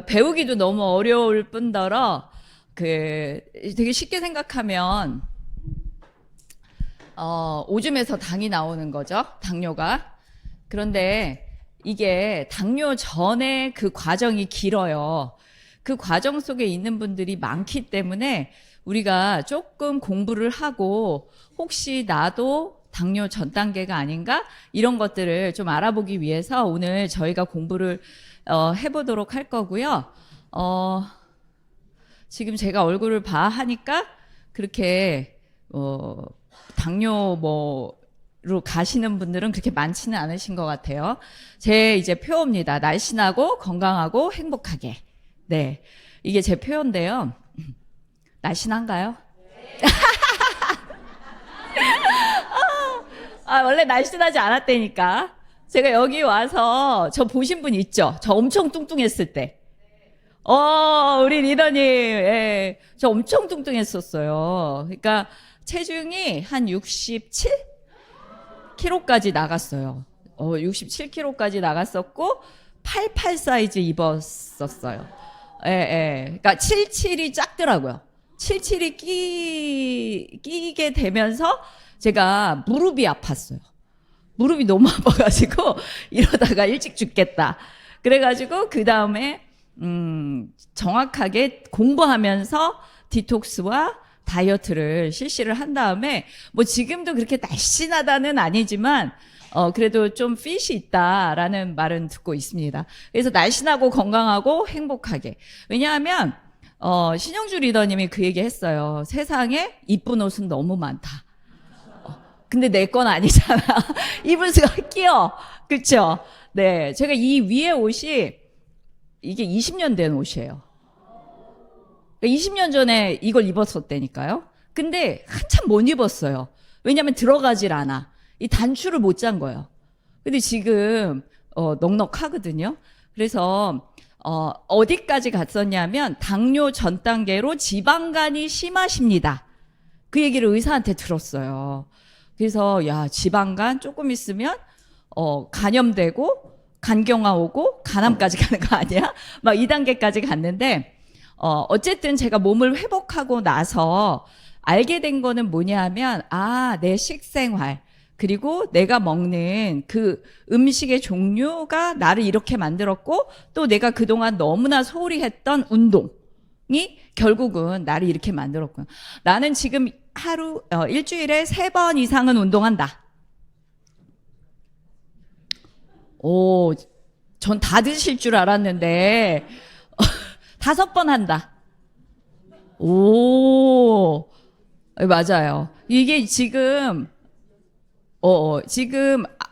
배우기도 너무 어려울 뿐더러 되게 쉽게 생각하면 오줌에서 당이 나오는 거죠. 당뇨가. 그런데 이게 당뇨 전에 그 과정이 길어요. 그 과정 속에 있는 분들이 많기 때문에 우리가 조금 공부를 하고 혹시 나도 당뇨 전 단계가 아닌가? 이런 것들을 좀 알아보기 위해서 오늘 저희가 공부를 해보도록 할 거고요. 지금 제가 얼굴을 하니까 그렇게 당뇨 로 가시는 분들은 그렇게 많지는 않으신 것 같아요. 제 이제 표어입니다. 날씬하고 건강하고 행복하게. 네, 이게 제 표어인데요. 날씬한가요? 원래 날씬하지 않았다니까. 제가 여기 와서 저 보신 분 있죠? 저 엄청 뚱뚱했을 때. 우리 리더님, 예, 저 엄청 뚱뚱했었어요. 그러니까 체중이 한 67? kg까지 나갔어요. 67kg까지 나갔었고 88 사이즈 입었었어요. 예, 예. 그러니까 77이 작더라고요. 77이 끼게 되면서 제가 무릎이 아팠어요. 무릎이 너무 아파가지고 이러다가 일찍 죽겠다. 그래가지고 그 다음에 정확하게 공부하면서 디톡스와 다이어트를 실시를 한 다음에 뭐 지금도 그렇게 날씬하다는 아니지만 그래도 좀 핏이 있다라는 말은 듣고 있습니다. 그래서 날씬하고 건강하고 행복하게. 왜냐하면 신영주 리더님이 그 얘기 했어요. 세상에 이쁜 옷은 너무 많다. 근데 내 건 아니잖아. 입을 수가 끼어. 그렇죠? 네, 제가 이 위에 옷이 이게 20년 된 옷이에요. 20년 전에 이걸 입었었다니까요. 근데 한참 못 입었어요. 왜냐면 들어가질 않아. 이 단추를 못 잔 거예요. 근데 지금 넉넉하거든요. 그래서 어디까지 갔었냐면 당뇨 전 단계로 지방간이 심하십니다. 그 얘기를 의사한테 들었어요. 그래서 야, 지방간 조금 있으면 간염되고 간경화 오고 간암까지 가는 거 아니야? 막 2단계까지 갔는데 어쨌든 제가 몸을 회복하고 나서 알게 된 거는 뭐냐 하면, 내 식생활, 그리고 내가 먹는 그 음식의 종류가 나를 이렇게 만들었고, 또 내가 그동안 너무나 소홀히 했던 운동이 결국은 나를 이렇게 만들었구나. 나는 지금 일주일에 3번 이상은 운동한다. 전 다 드실 줄 알았는데, 5번 한다. 맞아요. 이게 지금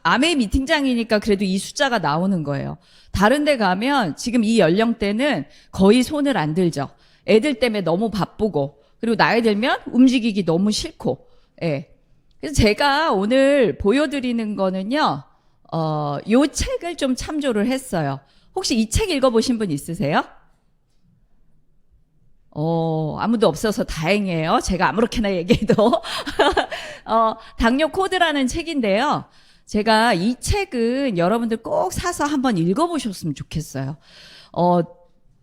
아메 미팅장이니까 그래도 이 숫자가 나오는 거예요. 다른 데 가면 지금 이 연령대는 거의 손을 안 들죠. 애들 때문에 너무 바쁘고, 그리고 나이 들면 움직이기 너무 싫고, 예. 그래서 제가 오늘 보여드리는 거는요, 요 책을 좀 참조를 했어요. 혹시 이 책 읽어보신 분 있으세요? 아무도 없어서 다행이에요. 제가 아무렇게나 얘기해도. 당뇨 코드라는 책인데요. 제가 이 책은 여러분들 꼭 사서 한번 읽어보셨으면 좋겠어요.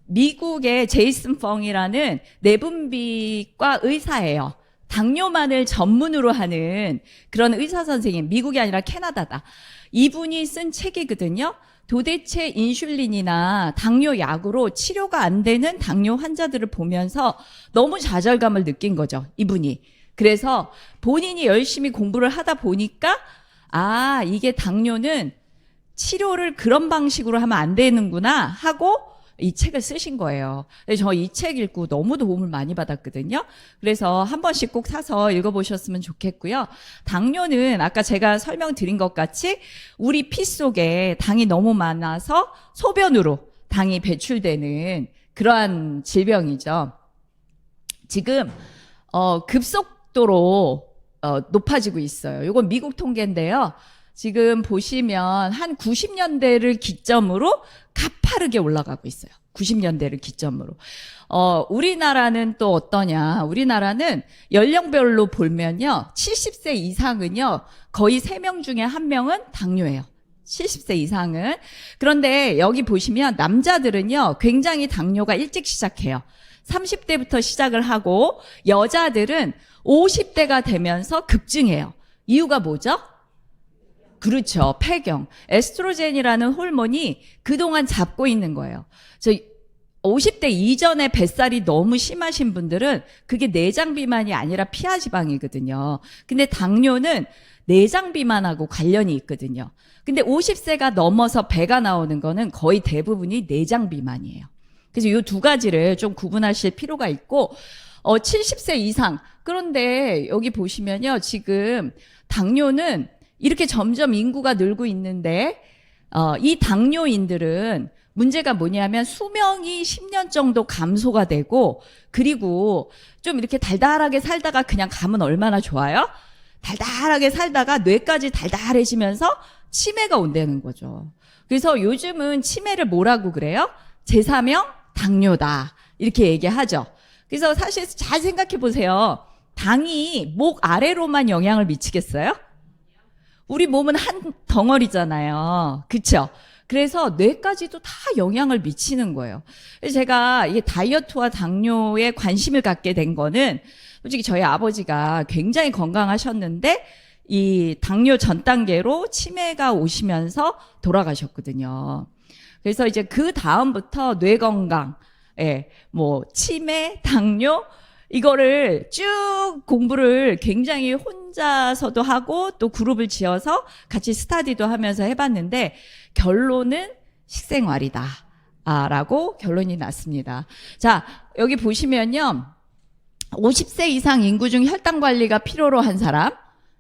미국의 제이슨 펑이라는 내분비과 의사예요. 당뇨만을 전문으로 하는 그런 의사 선생님, 미국이 아니라 캐나다다. 이분이 쓴 책이거든요. 도대체 인슐린이나 당뇨 약으로 치료가 안 되는 당뇨 환자들을 보면서 너무 좌절감을 느낀 거죠, 이분이. 그래서 본인이 열심히 공부를 하다 보니까 이게 당뇨는 치료를 그런 방식으로 하면 안 되는구나 하고 이 책을 쓰신 거예요. 저 이 책 읽고 너무 도움을 많이 받았거든요. 그래서 한 번씩 꼭 사서 읽어보셨으면 좋겠고요. 당뇨는 아까 제가 설명드린 것 같이 우리 피 속에 당이 너무 많아서 소변으로 당이 배출되는 그러한 질병이죠. 지금 급속도로 높아지고 있어요. 이건 미국 통계인데요. 지금 보시면 한 90년대를 기점으로 가파르게 올라가고 있어요. 90년대를 기점으로. 우리나라는 또 어떠냐. 우리나라는 연령별로 보면요. 70세 이상은요. 거의 3명 중에 1명은 당뇨예요. 70세 이상은. 그런데 여기 보시면 남자들은요, 굉장히 당뇨가 일찍 시작해요. 30대부터 시작을 하고, 여자들은 50대가 되면서 급증해요. 이유가 뭐죠? 그렇죠. 폐경. 에스트로겐이라는 호르몬이 그동안 잡고 있는 거예요. 50대 이전에 뱃살이 너무 심하신 분들은 그게 내장 비만이 아니라 피하 지방이거든요. 근데 당뇨는 내장 비만하고 관련이 있거든요. 근데 50세가 넘어서 배가 나오는 거는 거의 대부분이 내장 비만이에요. 그래서 이 두 가지를 좀 구분하실 필요가 있고, 70세 이상. 그런데 여기 보시면요. 지금 당뇨는 이렇게 점점 인구가 늘고 있는데, 이 당뇨인들은 문제가 뭐냐면 수명이 10년 정도 감소가 되고, 그리고 좀 이렇게 달달하게 살다가 그냥 가면 얼마나 좋아요? 달달하게 살다가 뇌까지 달달해지면서 치매가 온다는 거죠. 그래서 요즘은 치매를 뭐라고 그래요? 제3형 당뇨다. 이렇게 얘기하죠. 그래서 사실 잘 생각해 보세요. 당이 목 아래로만 영향을 미치겠어요? 우리 몸은 한 덩어리잖아요. 그쵸? 그래서 뇌까지도 다 영향을 미치는 거예요. 그래서 제가 이 다이어트와 당뇨에 관심을 갖게 된 거는 솔직히 저희 아버지가 굉장히 건강하셨는데 이 당뇨 전 단계로 치매가 오시면서 돌아가셨거든요. 그래서 이제 그 다음부터 뇌 건강, 뭐 치매, 당뇨 이거를 쭉 공부를 굉장히 혼자서도 하고 또 그룹을 지어서 같이 스터디도 하면서 해봤는데 결론은 식생활이다. 라고 결론이 났습니다. 자, 여기 보시면요. 50세 이상 인구 중 혈당 관리가 필요로 한 사람,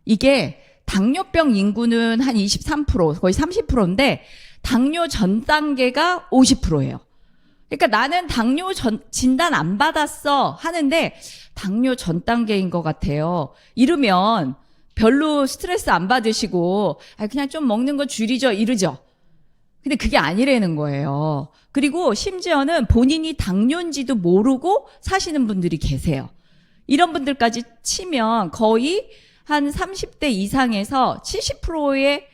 이게 당뇨병 인구는 한 23%, 거의 30%인데 당뇨 전 단계가 50%예요. 그러니까 나는 당뇨 진단 안 받았어 하는데 당뇨 전 단계인 것 같아요. 이러면 별로 스트레스 안 받으시고 그냥 좀 먹는 거 줄이죠 이러죠. 근데 그게 아니라는 거예요. 그리고 심지어는 본인이 당뇨인지도 모르고 사시는 분들이 계세요. 이런 분들까지 치면 거의 한 30대 이상에서 70%의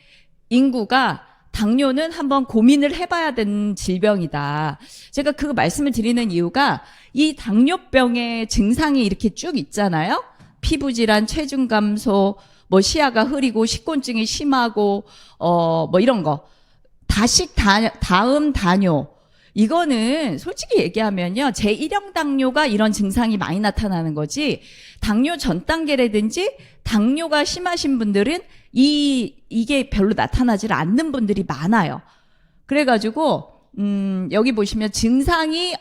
인구가 당뇨는 한번 고민을 해봐야 되는 질병이다. 제가 그 말씀을 드리는 이유가 이 당뇨병의 증상이 이렇게 쭉 있잖아요. 피부질환, 체중 감소, 뭐 시야가 흐리고 식곤증이 심하고 뭐 이런 거. 다음 당뇨. 이거는 솔직히 얘기하면요. 제1형 당뇨가 이런 증상이 많이 나타나는 거지 당뇨 전 단계라든지 당뇨가 심하신 분들은 이게 별로 나타나질 않는 분들이 많아요. 그래가지고 여기 보시면 증상이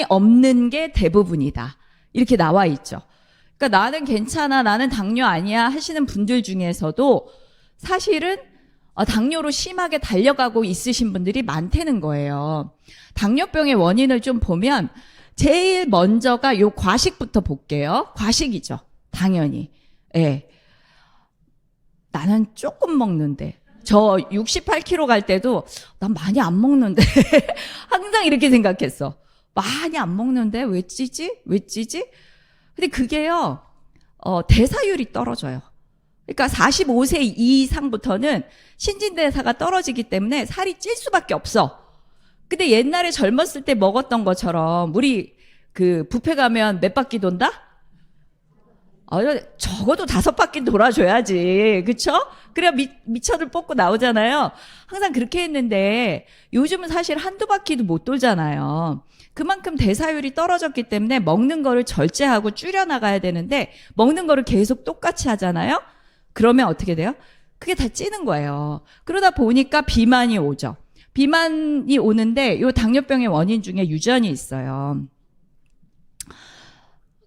없는 게 대부분이다. 이렇게 나와 있죠. 그러니까 나는 괜찮아, 나는 당뇨 아니야 하시는 분들 중에서도 사실은 당뇨로 심하게 달려가고 있으신 분들이 많다는 거예요. 당뇨병의 원인을 좀 보면 제일 먼저가 요 과식부터 볼게요. 과식이죠. 당연히. 예. 나는 조금 먹는데. 저 68kg 갈 때도 난 많이 안 먹는데. 항상 이렇게 생각했어. 많이 안 먹는데 왜 찌지? 왜 찌지? 근데 그게요. 대사율이 떨어져요. 그러니까 45세 이상부터는 신진대사가 떨어지기 때문에 살이 찔 수밖에 없어. 근데 옛날에 젊었을 때 먹었던 것처럼 우리 그 뷔페 가면 몇 바퀴 돈다? 적어도 5바퀴 돌아줘야지. 그쵸? 그래야 미천을 뽑고 나오잖아요. 항상 그렇게 했는데 요즘은 사실 한두 바퀴도 못 돌잖아요. 그만큼 대사율이 떨어졌기 때문에 먹는 거를 절제하고 줄여나가야 되는데 먹는 거를 계속 똑같이 하잖아요. 그러면 어떻게 돼요? 그게 다 찌는 거예요. 그러다 보니까 비만이 오죠. 비만이 오는데 이 당뇨병의 원인 중에 유전이 있어요.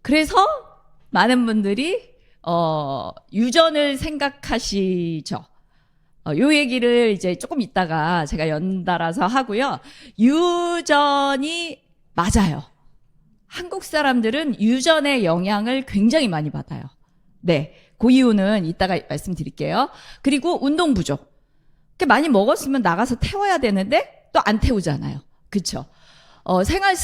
그래서 많은 분들이 유전을 생각하시죠. 요 얘기를 이제 조금 이따가 제가 연달아서 하고요. 유전이 맞아요. 한국 사람들은 유전의 영향을 굉장히 많이 받아요. 네. 그 이유는 이따가 말씀드릴게요. 그리고 운동 부족. 많이 먹었으면 나가서 태워야 되는데 또 안 태우잖아요. 그쵸? 생활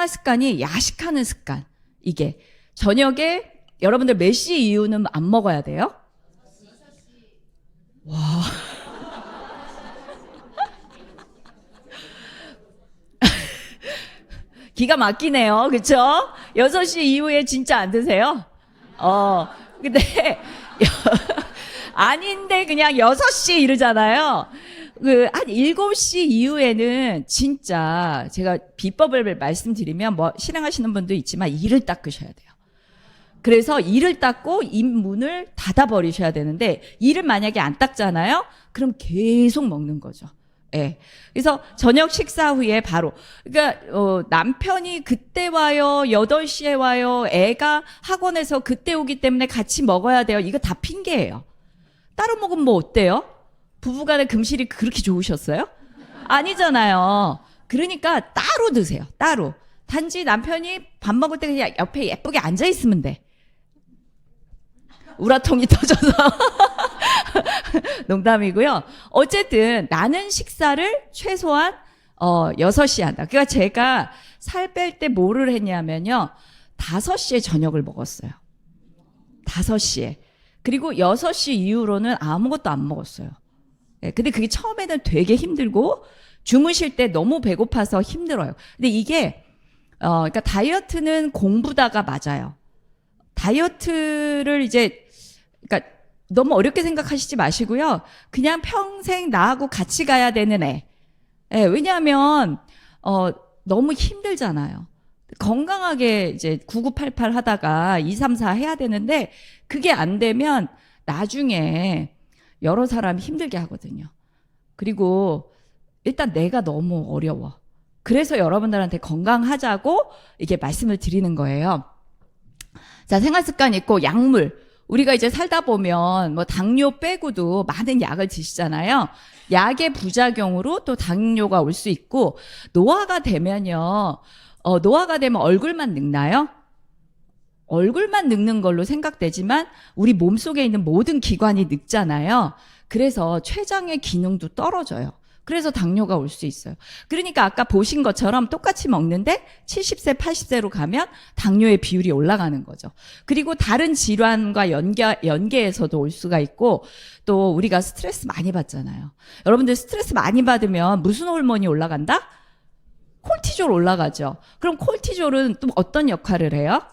습관이 야식하는 습관. 이게 저녁에 여러분들 몇 시 이후는 안 먹어야 돼요? 기가 막히네요. 그쵸? 6시 이후에 진짜 안 드세요? 근데, 아닌데 그냥 6시 이러잖아요. 한 7시 이후에는 진짜 제가 비법을 말씀드리면 뭐 실행하시는 분도 있지만 이를 닦으셔야 돼요. 그래서 이를 닦고 입문을 닫아버리셔야 되는데 이를 만약에 안 닦잖아요? 그럼 계속 먹는 거죠. 예. 그래서 저녁 식사 후에 바로 그러니까 남편이 그때 와요. 8시에 와요. 애가 학원에서 그때 오기 때문에 같이 먹어야 돼요. 이거 다 핑계예요. 따로 먹으면 뭐 어때요? 부부간의 금실이 그렇게 좋으셨어요? 아니잖아요. 그러니까 따로 드세요. 따로. 단지 남편이 밥 먹을 때 그냥 옆에 예쁘게 앉아 있으면 돼. 우라통이 터져서 농담이고요. 어쨌든 나는 식사를 최소한 6시에 한다. 그러니까 제가 살 뺄 때 뭐를 했냐면요. 5시에 저녁을 먹었어요. 5시에. 그리고 6시 이후로는 아무것도 안 먹었어요. 네, 근데 그게 처음에는 되게 힘들고 주무실 때 너무 배고파서 힘들어요. 근데 이게 그러니까 다이어트는 공부다가 맞아요. 다이어트를 이제 그러니까 너무 어렵게 생각하시지 마시고요. 그냥 평생 나하고 같이 가야 되는 애. 예, 왜냐하면 너무 힘들잖아요. 건강하게 이제 9988 하다가 234 해야 되는데 그게 안 되면 나중에 여러 사람 힘들게 하거든요. 그리고 일단 내가 너무 어려워. 그래서 여러분들한테 건강하자고 이게 말씀을 드리는 거예요. 자, 생활습관 있고 약물. 우리가 이제 살다 보면 뭐 당뇨 빼고도 많은 약을 드시잖아요. 약의 부작용으로 또 당뇨가 올 수 있고 노화가 되면요. 노화가 되면 얼굴만 늙나요? 얼굴만 늙는 걸로 생각되지만 우리 몸속에 있는 모든 기관이 늙잖아요. 그래서 췌장의 기능도 떨어져요. 그래서 당뇨가 올 수 있어요. 그러니까 아까 보신 것처럼 똑같이 먹는데 70세, 80세로 가면 당뇨의 비율이 올라가는 거죠. 그리고 다른 질환과 연계해서도 올 수가 있고 또 우리가 스트레스 많이 받잖아요. 여러분들 스트레스 많이 받으면 무슨 호르몬이 올라간다? 콜티졸 올라가죠. 그럼 콜티졸은 또 어떤 역할을 해요?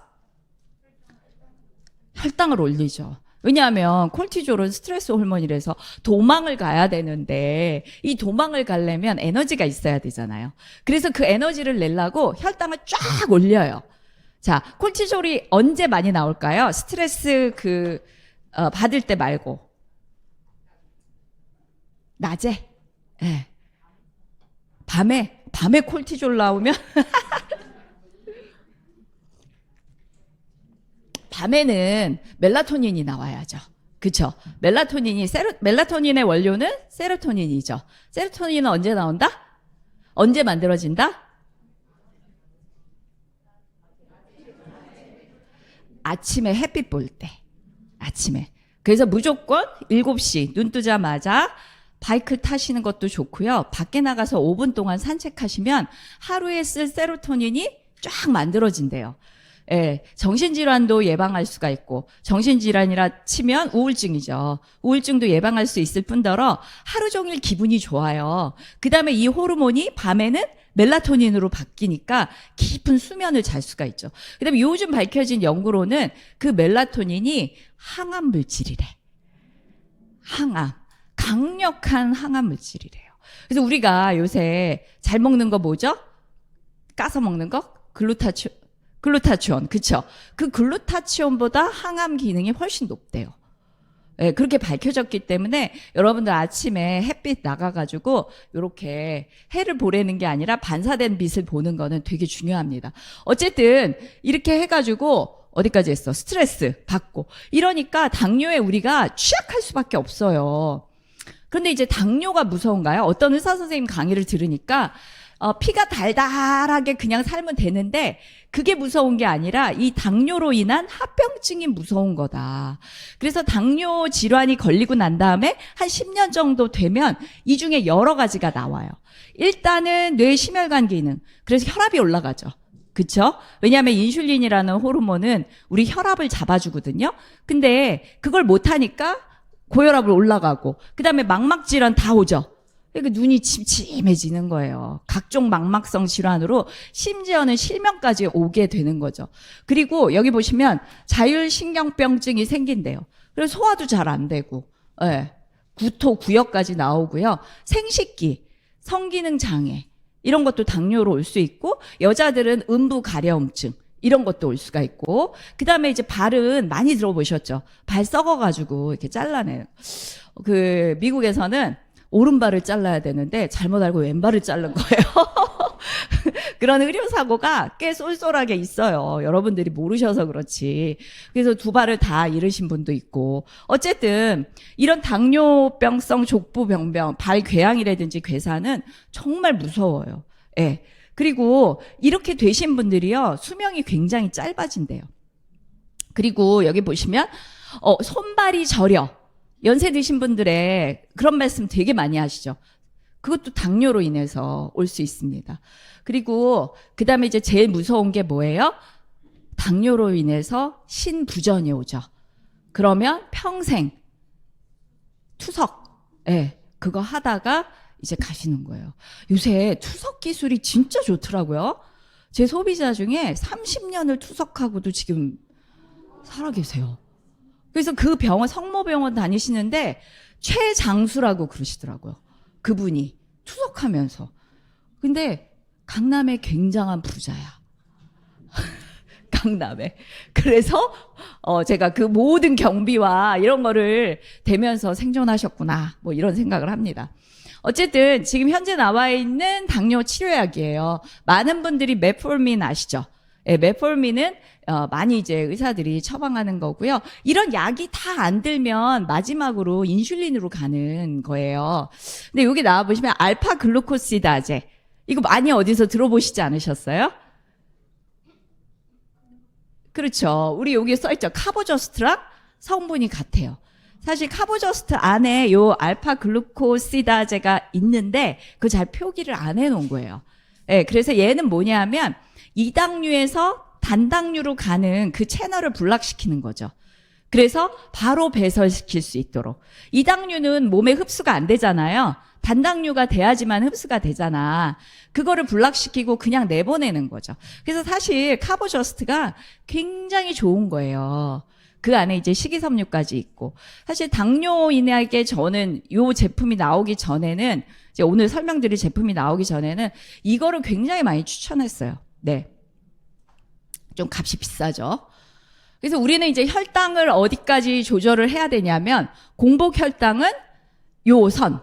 혈당을 올리죠. 왜냐하면 콜티졸은 스트레스 호르몬이라서 도망을 가야 되는데 이 도망을 가려면 에너지가 있어야 되잖아요. 그래서 그 에너지를 내려고 혈당을 쫙 올려요. 자, 콜티졸이 언제 많이 나올까요? 스트레스 받을 때 말고. 낮에. 네. 밤에 콜티졸 나오면 밤에는 멜라토닌이 나와야죠. 그쵸? 멜라토닌의 원료는 세로토닌이죠. 세로토닌은 언제 나온다? 언제 만들어진다? 아침에 햇빛 볼 때. 아침에. 그래서 무조건 7시 눈 뜨자마자 바이크 타시는 것도 좋고요. 밖에 나가서 5분 동안 산책하시면 하루에 쓸 세로토닌이 쫙 만들어진대요. 예, 정신질환도 예방할 수가 있고 정신질환이라 치면 우울증이죠. 우울증도 예방할 수 있을 뿐더러 하루 종일 기분이 좋아요. 그 다음에 이 호르몬이 밤에는 멜라토닌으로 바뀌니까 깊은 수면을 잘 수가 있죠. 그 다음에 요즘 밝혀진 연구로는 그 멜라토닌이 항암 물질이래. 항암. 강력한 항암 물질이래요. 그래서 우리가 요새 잘 먹는 거 뭐죠? 까서 먹는 거? 글루타치온, 그쵸? 그 글루타치온보다 항암 기능이 훨씬 높대요. 네, 그렇게 밝혀졌기 때문에 여러분들 아침에 햇빛 나가가지고 이렇게 해를 보내는 게 아니라 반사된 빛을 보는 거는 되게 중요합니다. 어쨌든 이렇게 해가지고 어디까지 했어? 스트레스 받고 이러니까 당뇨에 우리가 취약할 수밖에 없어요. 그런데 이제 당뇨가 무서운가요? 어떤 의사 선생님 강의를 들으니까 피가 달달하게 그냥 살면 되는데 그게 무서운 게 아니라 이 당뇨로 인한 합병증이 무서운 거다. 그래서 당뇨 질환이 걸리고 난 다음에 한 10년 정도 되면 이 중에 여러 가지가 나와요. 일단은 뇌 심혈관 기능. 그래서 혈압이 올라가죠. 그쵸? 왜냐하면 인슐린이라는 호르몬은 우리 혈압을 잡아주거든요. 근데 그걸 못하니까 고혈압을 올라가고, 그 다음에 망막 질환 다 오죠. 그러니까 눈이 침침해지는 거예요. 각종 망막성 질환으로 심지어는 실명까지 오게 되는 거죠. 그리고 여기 보시면 자율신경병증이 생긴대요. 그래서 소화도 잘 안 되고, 예, 구토, 구역까지 나오고요. 생식기, 성기능 장애, 이런 것도 당뇨로 올 수 있고, 여자들은 음부 가려움증, 이런 것도 올 수가 있고, 그 다음에 이제 발은 많이 들어보셨죠? 발 썩어가지고 이렇게 잘라내는. 미국에서는 오른발을 잘라야 되는데 잘못 알고 왼발을 자른 거예요. 그런 의료사고가 꽤 쏠쏠하게 있어요. 여러분들이 모르셔서 그렇지. 그래서 두 발을 다 잃으신 분도 있고. 어쨌든 이런 당뇨병성 족부병변, 발궤양이라든지 괴사는 정말 무서워요. 예. 그리고 이렇게 되신 분들이요, 수명이 굉장히 짧아진대요. 그리고 여기 보시면 손발이 저려. 연세 드신 분들의 그런 말씀 되게 많이 하시죠. 그것도 당뇨로 인해서 올 수 있습니다. 그리고 그 다음에 이제 제일 무서운 게 뭐예요? 당뇨로 인해서 신부전이 오죠. 그러면 평생 투석, 예, 그거 하다가 이제 가시는 거예요. 요새 투석 기술이 진짜 좋더라고요. 제 소비자 중에 30년을 투석하고도 지금 살아계세요. 그래서 그 병원, 성모병원 다니시는데 최장수라고 그러시더라고요. 그분이 투석하면서. 근데 강남의 굉장한 부자야. 강남에. 그래서 제가 그 모든 경비와 이런 거를 대면서 생존하셨구나, 뭐 이런 생각을 합니다. 어쨌든 지금 현재 나와 있는 당뇨 치료약이에요. 많은 분들이 메폴민 아시죠? 예, 메폴민은 많이 이제 의사들이 처방하는 거고요. 이런 약이 다 안 들면 마지막으로 인슐린으로 가는 거예요. 근데 여기 나와 보시면 알파 글루코시다제, 이거 많이 어디서 들어보시지 않으셨어요? 그렇죠. 우리 여기 써있죠. 카보저스트랑 성분이 같아요. 사실 카보저스트 안에 요 알파 글루코시다제가 있는데 그 잘 표기를 안 해놓은 거예요. 예, 그래서 얘는 뭐냐면 이당류에서 단당류로 가는 그 채널을 블락시키는 거죠. 그래서 바로 배설시킬 수 있도록. 이당류는 몸에 흡수가 안 되잖아요. 단당류가 돼야지만 흡수가 되잖아. 그거를 블락시키고 그냥 내보내는 거죠. 그래서 사실 카보저스트가 굉장히 좋은 거예요. 그 안에 이제 식이섬유까지 있고. 사실 당뇨인에게 저는 요 제품이 나오기 전에는, 이제 오늘 설명드릴 제품이 나오기 전에는 이거를 굉장히 많이 추천했어요. 네. 좀 값이 비싸죠. 그래서 우리는 이제 혈당을 어디까지 조절을 해야 되냐면, 공복 혈당은 요 선.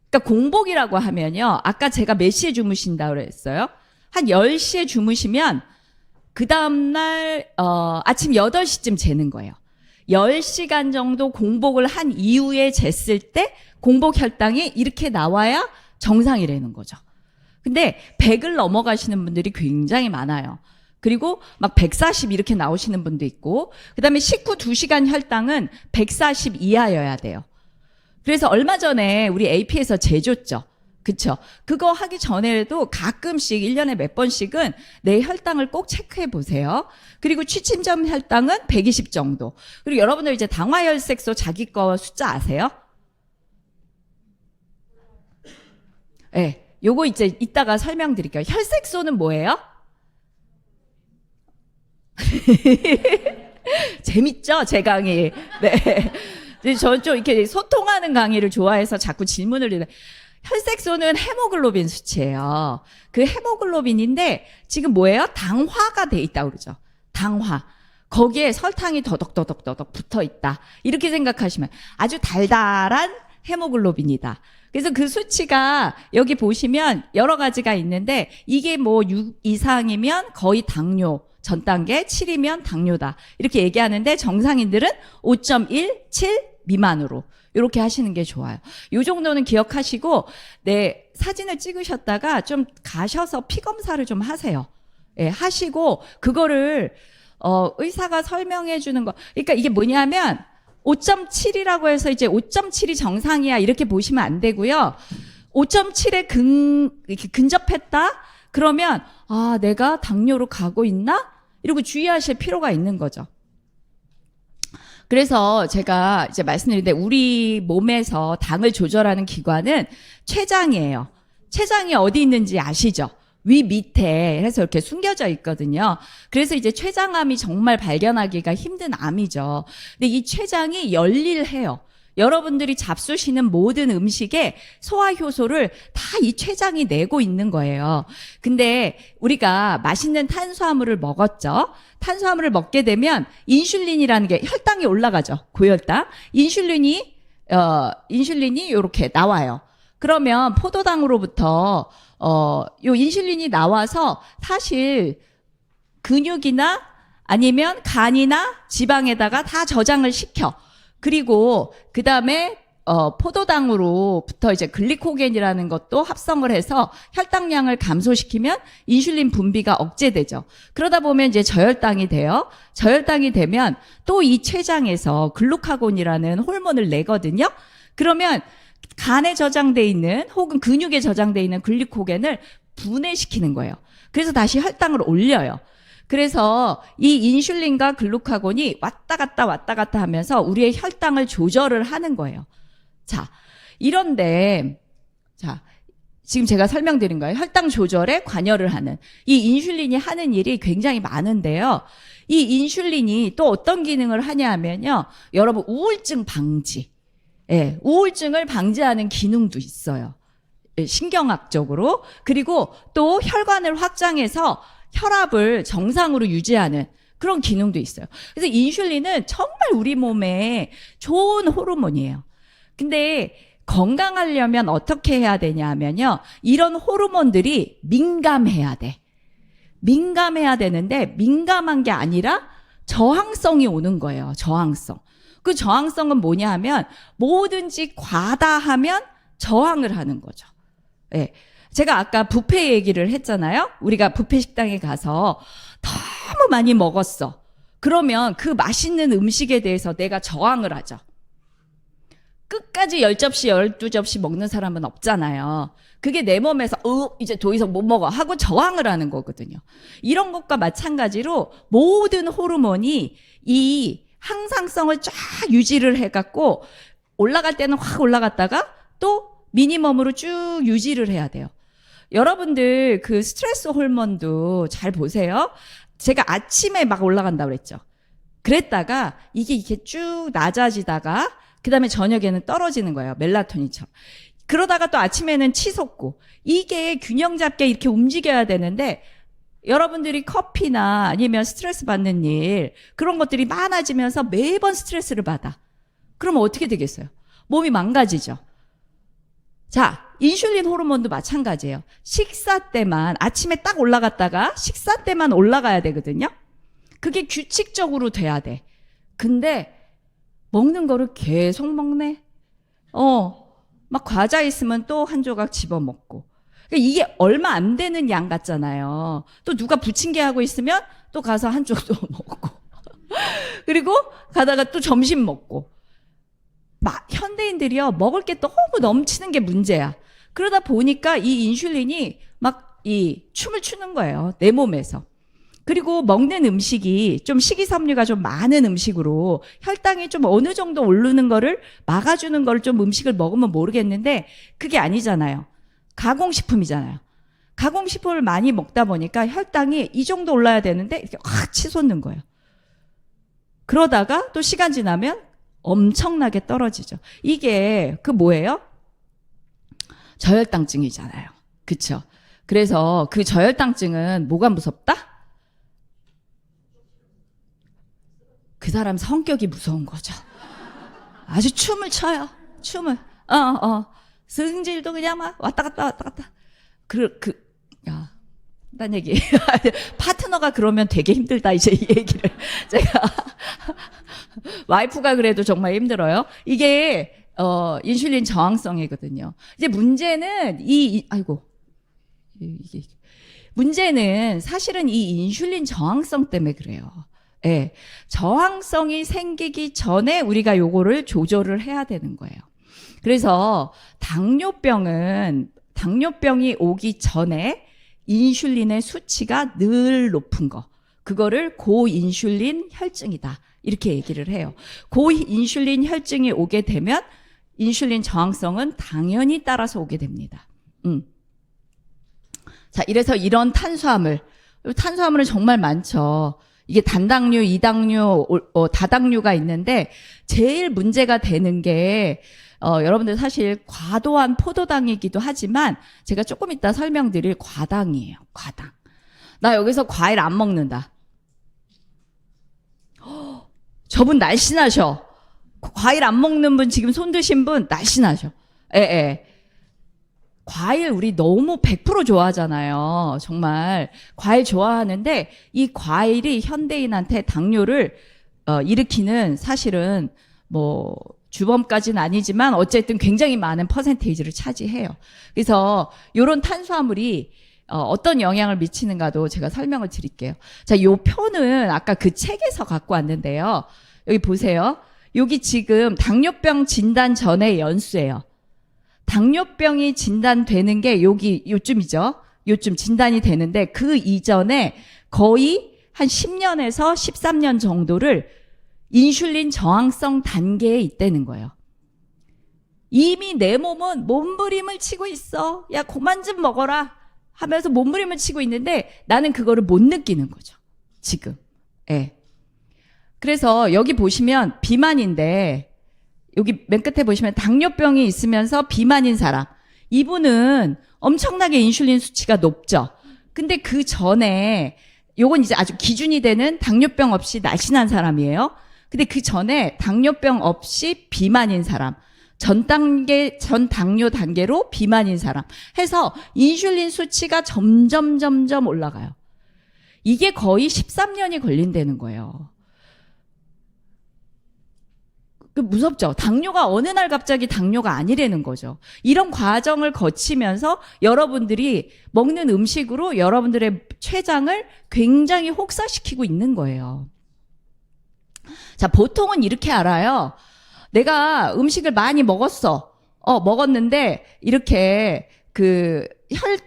그러니까 공복이라고 하면요, 아까 제가 몇 시에 주무신다고 그랬어요? 한 10시에 주무시면 그 다음날 아침 8시쯤 재는 거예요. 10시간 정도 공복을 한 이후에 쟀을 때 공복 혈당이 이렇게 나와야 정상이라는 거죠. 근데 100을 넘어가시는 분들이 굉장히 많아요. 그리고 막 140 이렇게 나오시는 분도 있고, 그 다음에 식후 2시간 혈당은 140 이하여야 돼요. 그래서 얼마 전에 우리 AP에서 재줬죠. 그쵸? 그거 하기 전에도 가끔씩 1년에 몇 번씩은 내 혈당을 꼭 체크해 보세요. 그리고 취침점 혈당은 120 정도. 그리고 여러분들 이제 당화혈색소 자기 거 숫자 아세요? 예. 네, 요거 이제 이따가 설명드릴게요. 혈색소는 뭐예요? 재밌죠? 제 강의. 네. 저는 좀 이렇게 소통하는 강의를 좋아해서 자꾸 질문을 드려요. 혈색소는 헤모글로빈 수치예요. 그 헤모글로빈인데 지금 뭐예요? 당화가 돼 있다고 그러죠. 당화. 거기에 설탕이 더덕더덕 붙어 있다. 이렇게 생각하시면 아주 달달한 헤모글로빈이다. 그래서 그 수치가 여기 보시면 여러 가지가 있는데, 이게 뭐 6 이상이면 거의 당뇨 전 단계, 7이면 당뇨다. 이렇게 얘기하는데 정상인들은 5.1, 7 미만으로 이렇게 하시는 게 좋아요. 이 정도는 기억하시고, 네, 사진을 찍으셨다가 좀 가셔서 피 검사를 좀 하세요. 예, 하시고 그거를 의사가 설명해 주는 거. 그러니까 이게 뭐냐면 5.7이라고 해서 이제 5.7이 정상이야 이렇게 보시면 안 되고요. 5.7에 이렇게 근접했다? 그러면 아, 내가 당뇨로 가고 있나? 이러고 주의하실 필요가 있는 거죠. 그래서 제가 이제 말씀드리는데 우리 몸에서 당을 조절하는 기관은 췌장이에요. 췌장이 어디 있는지 아시죠? 위 밑에 해서 이렇게 숨겨져 있거든요. 그래서 이제 췌장암이 정말 발견하기가 힘든 암이죠. 근데 이 췌장이 열일해요. 여러분들이 잡수시는 모든 음식에 소화 효소를 다 이 췌장이 내고 있는 거예요. 근데 우리가 맛있는 탄수화물을 먹었죠. 탄수화물을 먹게 되면 인슐린이라는 게 혈당이 올라가죠. 고혈당. 인슐린이 이렇게 나와요. 그러면 포도당으로부터 요 인슐린이 나와서 사실 근육이나 아니면 간이나 지방에다가 다 저장을 시켜. 그리고 그 다음에 포도당으로부터 이제 글리코겐이라는 것도 합성을 해서 혈당량을 감소시키면 인슐린 분비가 억제되죠. 그러다 보면 이제 저혈당이 돼요. 저혈당이 되면 또 이 췌장에서 글루카곤이라는 호르몬을 내거든요. 그러면 간에 저장돼 있는 혹은 근육에 저장돼 있는 글리코겐을 분해시키는 거예요. 그래서 다시 혈당을 올려요. 그래서 이 인슐린과 글루카곤이 왔다 갔다 하면서 우리의 혈당을 조절을 하는 거예요. 자, 이런데 지금 제가 설명드린 거예요. 혈당 조절에 관여를 하는 이 인슐린이 하는 일이 굉장히 많은데요. 이 인슐린이 또 어떤 기능을 하냐 하면요. 여러분 우울증 방지. 예, 우울증을 방지하는 기능도 있어요. 예, 신경학적으로. 그리고 또 혈관을 확장해서 혈압을 정상으로 유지하는 그런 기능도 있어요. 그래서 인슐린은 정말 우리 몸에 좋은 호르몬이에요. 근데 건강하려면 어떻게 해야 되냐 하면요. 이런 호르몬들이 민감해야 돼. 민감해야 되는데 민감한 게 아니라 저항성이 오는 거예요. 저항성. 그 저항성은 뭐냐 하면 뭐든지 과다하면 저항을 하는 거죠. 예. 제가 아까 뷔페 얘기를 했잖아요. 우리가 뷔페 식당에 가서 너무 많이 먹었어. 그러면 그 맛있는 음식에 대해서 내가 저항을 하죠. 끝까지 10접시, 12접시 먹는 사람은 없잖아요. 그게 내 몸에서 이제 더 이상 못 먹어 하고 저항을 하는 거거든요. 이런 것과 마찬가지로 모든 호르몬이 이 항상성을 쫙 유지를 해갖고 올라갈 때는 확 올라갔다가 또 미니멈으로 쭉 유지를 해야 돼요. 여러분들 그 스트레스 호르몬도 잘 보세요. 제가 아침에 막 올라간다고 그랬죠. 그랬다가 이게 쭉 낮아지다가 그 다음에 저녁에는 떨어지는 거예요. 멜라토닌처럼. 그러다가 또 아침에는 치솟고 이게 균형 잡게 이렇게 움직여야 되는데 여러분들이 커피나 아니면 스트레스 받는 일 그런 것들이 많아지면서 매번 스트레스를 받아. 그러면 어떻게 되겠어요? 몸이 망가지죠. 자, 인슐린 호르몬도 마찬가지예요. 식사 때만 아침에 딱 올라갔다가 식사 때만 올라가야 되거든요. 그게 규칙적으로 돼야 돼. 근데 먹는 거를 계속 먹네. 막 과자 있으면 또 한 조각 집어먹고. 그러니까 이게 얼마 안 되는 양 같잖아요. 또 누가 부침개 하고 있으면 또 가서 한 쪽 또 먹고. 그리고 가다가 또 점심 먹고. 현대인들이요, 먹을 게 너무 넘치는 게 문제야. 그러다 보니까 이 인슐린이 막 이 춤을 추는 거예요. 내 몸에서. 그리고 먹는 음식이 좀 식이섬유가 좀 많은 음식으로 혈당이 좀 어느 정도 오르는 거를 막아주는 거를 좀 음식을 먹으면 모르겠는데 그게 아니잖아요. 가공식품이잖아요. 가공식품을 많이 먹다 보니까 혈당이 이 정도 올라야 되는데 이렇게 확 치솟는 거예요. 그러다가 또 시간 지나면 엄청나게 떨어지죠. 이게 그 뭐예요? 저혈당증이잖아요. 그쵸? 그래서 그 저혈당증은 뭐가 무섭다? 그 사람 성격이 무서운 거죠. 아주 춤을 춰요. 춤을. 승질도 그냥 막 왔다 갔다. 야, 딴 얘기. 파트너가 그러면 되게 힘들다, 이제 이 얘기를. 제가. 와이프가 그래도 정말 힘들어요. 이게, 인슐린 저항성이거든요. 이제 문제는 문제는 사실은 이 인슐린 저항성 때문에 그래요. 예. 저항성이 생기기 전에 우리가 요거를 조절을 해야 되는 거예요. 그래서 당뇨병이 오기 전에 인슐린의 수치가 늘 높은 거. 그거를 고인슐린 혈증이다. 이렇게 얘기를 해요. 고인슐린 혈증이 오게 되면 인슐린 저항성은 당연히 따라서 오게 됩니다. 자, 이래서 이런 탄수화물은 정말 많죠. 이게 단당류, 이당류, 다당류가 있는데 제일 문제가 되는 게 여러분들 사실 과도한 포도당이기도 하지만 제가 조금 이따 설명드릴 과당이에요. 과당. 나 여기서 과일 안 먹는다. 저분 날씬하셔. 과일 안 먹는 분 지금 손 드신 분 날씬하셔. 예. 과일 우리 너무 100% 좋아하잖아요. 정말 과일 좋아하는데 이 과일이 현대인한테 당뇨를 일으키는 사실은 뭐 주범까지는 아니지만 어쨌든 굉장히 많은 퍼센테이지를 차지해요. 그래서 이런 탄수화물이 어떤 영향을 미치는가도 제가 설명을 드릴게요. 자, 요 표는 아까 그 책에서 갖고 왔는데요. 여기 보세요. 여기 지금 당뇨병 진단 전의 연수예요. 당뇨병이 진단되는 게 요쯤이죠. 요쯤 진단이 되는데 그 이전에 거의 한 10년에서 13년 정도를 인슐린 저항성 단계에 있다는 거예요. 이미 내 몸은 몸부림을 치고 있어. 야, 그만 좀 먹어라 하면서 몸부림을 치고 있는데 나는 그거를 못 느끼는 거죠. 지금. 예. 그래서 여기 보시면 비만인데 여기 맨 끝에 보시면 당뇨병이 있으면서 비만인 사람. 이분은 엄청나게 인슐린 수치가 높죠. 근데 그 전에 요건 이제 아주 기준이 되는 당뇨병 없이 날씬한 사람이에요. 근데 그 전에 당뇨병 없이 비만인 사람. 전 당뇨 단계로 비만인 사람. 해서 인슐린 수치가 점점 올라가요. 이게 거의 13년이 걸린다는 거예요. 무섭죠? 당뇨가 어느 날 갑자기 당뇨가 아니라는 거죠. 이런 과정을 거치면서 여러분들이 먹는 음식으로 여러분들의 췌장을 굉장히 혹사시키고 있는 거예요. 자, 보통은 이렇게 알아요. 내가 음식을 많이 먹었는데 이렇게 그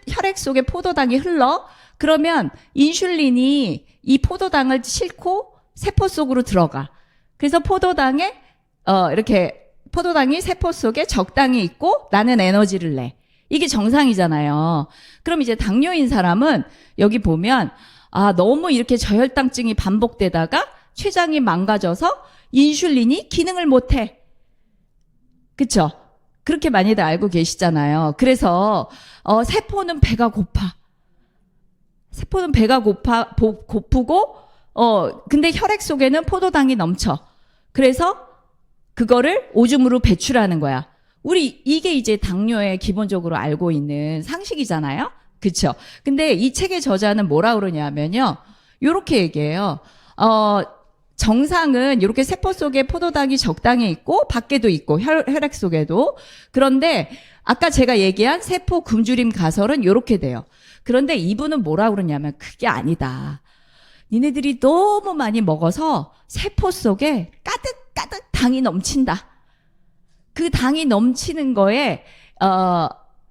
혈액 속에 포도당이 흘러. 그러면 인슐린이 이 포도당을 싣고 세포 속으로 들어가. 그래서 이렇게 포도당이 세포 속에 적당히 있고 나는 에너지를 내. 이게 정상이잖아요. 그럼 이제 당뇨인 사람은 여기 보면 너무 이렇게 저혈당증이 반복되다가 췌장이 망가져서 인슐린이 기능을 못해. 그쵸? 그렇게 많이들 알고 계시잖아요. 그래서 세포는 배가 고파. 세포는 배가 고프고 근데 혈액 속에는 포도당이 넘쳐. 그래서 그거를 오줌으로 배출하는 거야. 우리 이게 이제 당뇨의 기본적으로 알고 있는 상식이잖아요. 그쵸? 근데 이 책의 저자는 뭐라 그러냐면요. 요렇게 얘기해요. 정상은 이렇게 세포 속에 포도당이 적당히 있고 밖에도 있고 혈액 속에도. 그런데 아까 제가 얘기한 세포 굶주림 가설은 요렇게 돼요. 그런데 이분은 뭐라 그러냐면 그게 아니다. 니네들이 너무 많이 먹어서 세포 속에 가득 당이 넘친다. 그 당이 넘치는 거에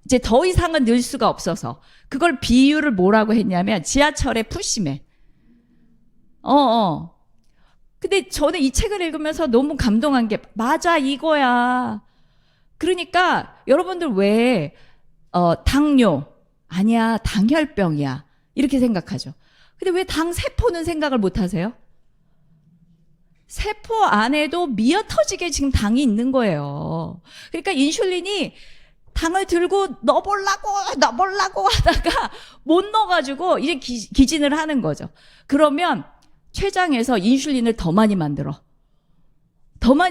이제 더 이상은 늘 수가 없어서 그걸 비유를 뭐라고 했냐면 지하철의 푸시맨. 근데 저는 이 책을 읽으면서 너무 감동한 게 맞아 이거야. 그러니까 여러분들 왜 당뇨 아니야 당혈병이야 이렇게 생각하죠. 근데 왜 세포는 생각을 못 하세요? 세포 안에도 미어터지게 지금 당이 있는 거예요. 그러니까 인슐린이 당을 들고 넣어보려고 하다가 못 넣어가지고 이제 기진을 하는 거죠. 그러면 췌장에서 인슐린을 더 많이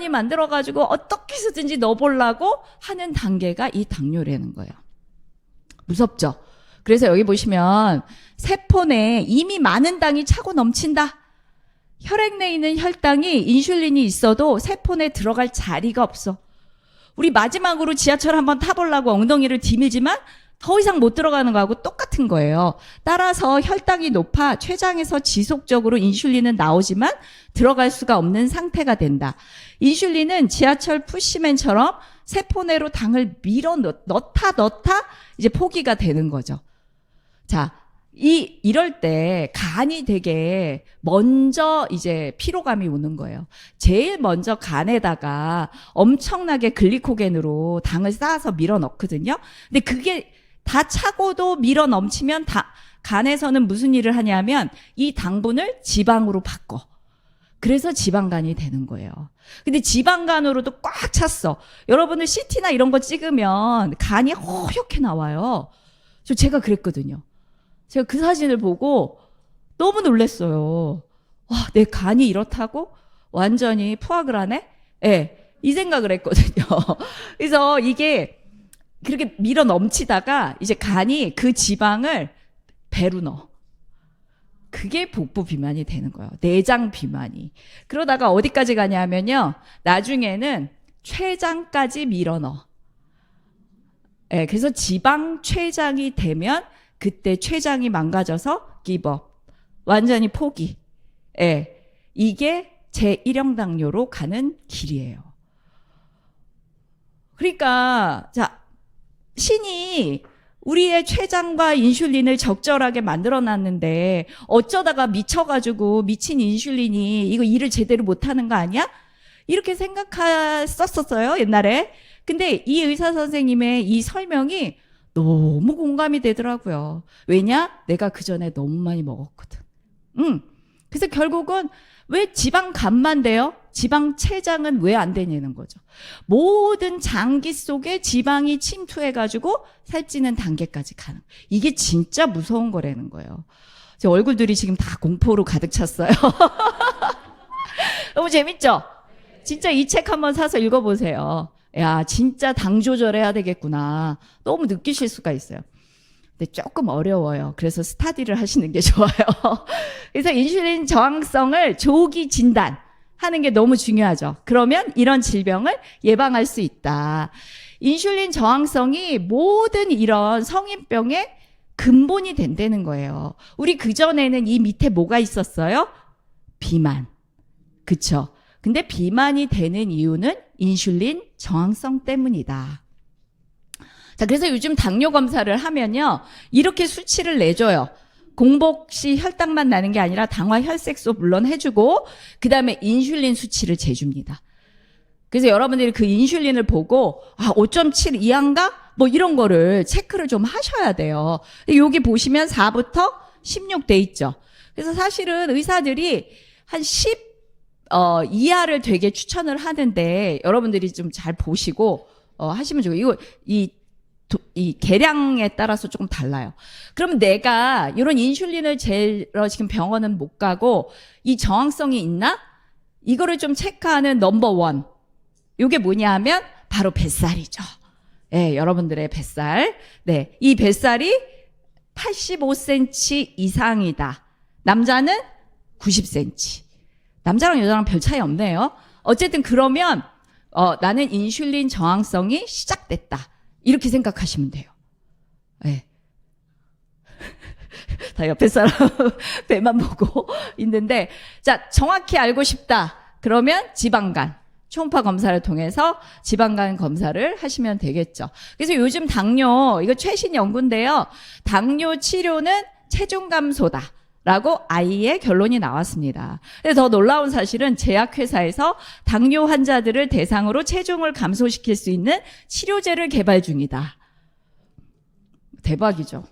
만들어가지고 어떻게 해서든지 넣어보려고 하는 단계가 이 당뇨라는 거예요. 무섭죠? 그래서 여기 보시면 세포 내에 이미 많은 당이 차고 넘친다. 혈액 내에 있는 혈당이 인슐린이 있어도 세포 내에 들어갈 자리가 없어. 우리 마지막으로 지하철 한번 타보려고 엉덩이를 디밀지만 더 이상 못 들어가는 거하고 똑같은 거예요. 따라서 혈당이 높아 췌장에서 지속적으로 인슐린은 나오지만 들어갈 수가 없는 상태가 된다. 인슐린은 지하철 푸시맨처럼 세포 내로 당을 밀어 넣다 이제 포기가 되는 거죠. 자, 이럴 때 간이 되게 먼저 이제 피로감이 오는 거예요. 제일 먼저 간에다가 엄청나게 글리코겐으로 당을 쌓아서 밀어 넣거든요. 근데 그게 다 차고도 밀어 넘치면 간에서는 무슨 일을 하냐면 이 당분을 지방으로 바꿔. 그래서 지방간이 되는 거예요. 근데 지방간으로도 꽉 찼어. 여러분들 CT나 이런 거 찍으면 간이 허옇게 나와요. 제가 그랬거든요. 제가 그 사진을 보고 너무 놀랐어요. 와, 내 간이 이렇다고? 완전히 푸아그라네? 예, 이 생각을 했거든요. 그래서 이게 그렇게 밀어 넘치다가 이제 간이 그 지방을 배로 넣어. 그게 복부 비만이 되는 거예요. 내장 비만이. 그러다가 어디까지 가냐면요. 나중에는 췌장까지 밀어 넣어. 예, 그래서 지방 췌장이 되면 그때 췌장이 망가져서 기법. 완전히 포기. 예, 이게 제1형 당뇨로 가는 길이에요. 그러니까 자, 신이 우리의 췌장과 인슐린을 적절하게 만들어놨는데 어쩌다가 미쳐가지고 미친 인슐린이 이거 일을 제대로 못하는 거 아니야? 이렇게 생각했었어요, 옛날에. 근데 이 의사 선생님의 이 설명이 너무 공감이 되더라고요. 왜냐? 내가 그 전에 너무 많이 먹었거든. 그래서 결국은 왜 지방 간만 돼요? 지방 췌장은 왜 안 되냐는 거죠. 모든 장기 속에 지방이 침투해가지고 살찌는 단계까지 가는. 이게 진짜 무서운 거라는 거예요. 제 얼굴들이 지금 다 공포로 가득 찼어요. 너무 재밌죠? 진짜 이 책 한번 사서 읽어보세요. 야, 진짜 당 조절해야 되겠구나. 너무 느끼실 수가 있어요. 근데 조금 어려워요. 그래서 스타디를 하시는 게 좋아요. 그래서 인슐린 저항성을 조기 진단하는 게 너무 중요하죠. 그러면 이런 질병을 예방할 수 있다. 인슐린 저항성이 모든 이런 성인병의 근본이 된다는 거예요. 우리 그전에는 이 밑에 뭐가 있었어요? 비만. 그쵸? 근데 비만이 되는 이유는 인슐린 저항성 때문이다. 자, 그래서 요즘 당뇨 검사를 하면요, 이렇게 수치를 내줘요. 공복 시 혈당만 나는 게 아니라 당화 혈색소 물론 해주고, 그 다음에 인슐린 수치를 재줍니다. 그래서 여러분들이 그 인슐린을 보고, 5.7 이하인가? 뭐 이런 거를 체크를 좀 하셔야 돼요. 여기 보시면 4부터 16 돼 있죠. 그래서 사실은 의사들이 한 10 이하를 되게 추천을 하는데, 여러분들이 좀 잘 보시고 하시면 좋아요. 이거 이 계량에 따라서 조금 달라요. 그러면 내가 이런 인슐린을 재러 지금 병원은 못 가고 이 저항성이 있나? 이거를 좀 체크하는 넘버 원. 이게 뭐냐 하면 바로 뱃살이죠. 네, 여러분들의 뱃살. 네, 이 뱃살이 85cm 이상이다. 남자는 90cm. 남자랑 여자랑 별 차이 없네요. 어쨌든 그러면 나는 인슐린 저항성이 시작됐다. 이렇게 생각하시면 돼요. 네. 다 옆에 사람 배만 보고 있는데, 자, 정확히 알고 싶다. 그러면 지방간, 초음파 검사를 통해서 지방간 검사를 하시면 되겠죠. 그래서 요즘 당뇨, 이거 최신 연구인데요. 당뇨 치료는 체중 감소다. 라고 아예 결론이 나왔습니다. 근데 더 놀라운 사실은 제약회사에서 당뇨 환자들을 대상으로 체중을 감소시킬 수 있는 치료제를 개발 중이다. 대박이죠.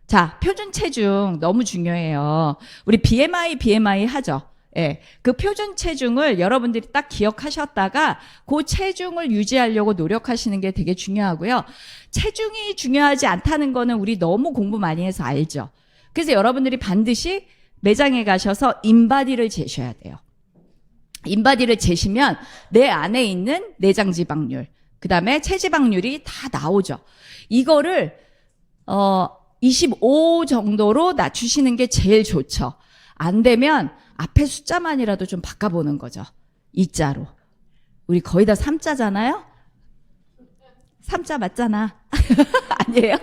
자, 표준 체중 너무 중요해요. 우리 BMI 하죠. 예, 그 표준 체중을 여러분들이 딱 기억하셨다가 그 체중을 유지하려고 노력하시는 게 되게 중요하고요. 체중이 중요하지 않다는 거는 우리 너무 공부 많이 해서 알죠. 그래서 여러분들이 반드시 매장에 가셔서 인바디를 재셔야 돼요. 인바디를 재시면 내 안에 있는 내장 지방률, 그 다음에 체지방률이 다 나오죠. 이거를 25 정도로 낮추시는 게 제일 좋죠. 안 되면 앞에 숫자만이라도 좀 바꿔보는 거죠. 2자로. 우리 거의 다 3자잖아요? 3자 맞잖아. 아니에요?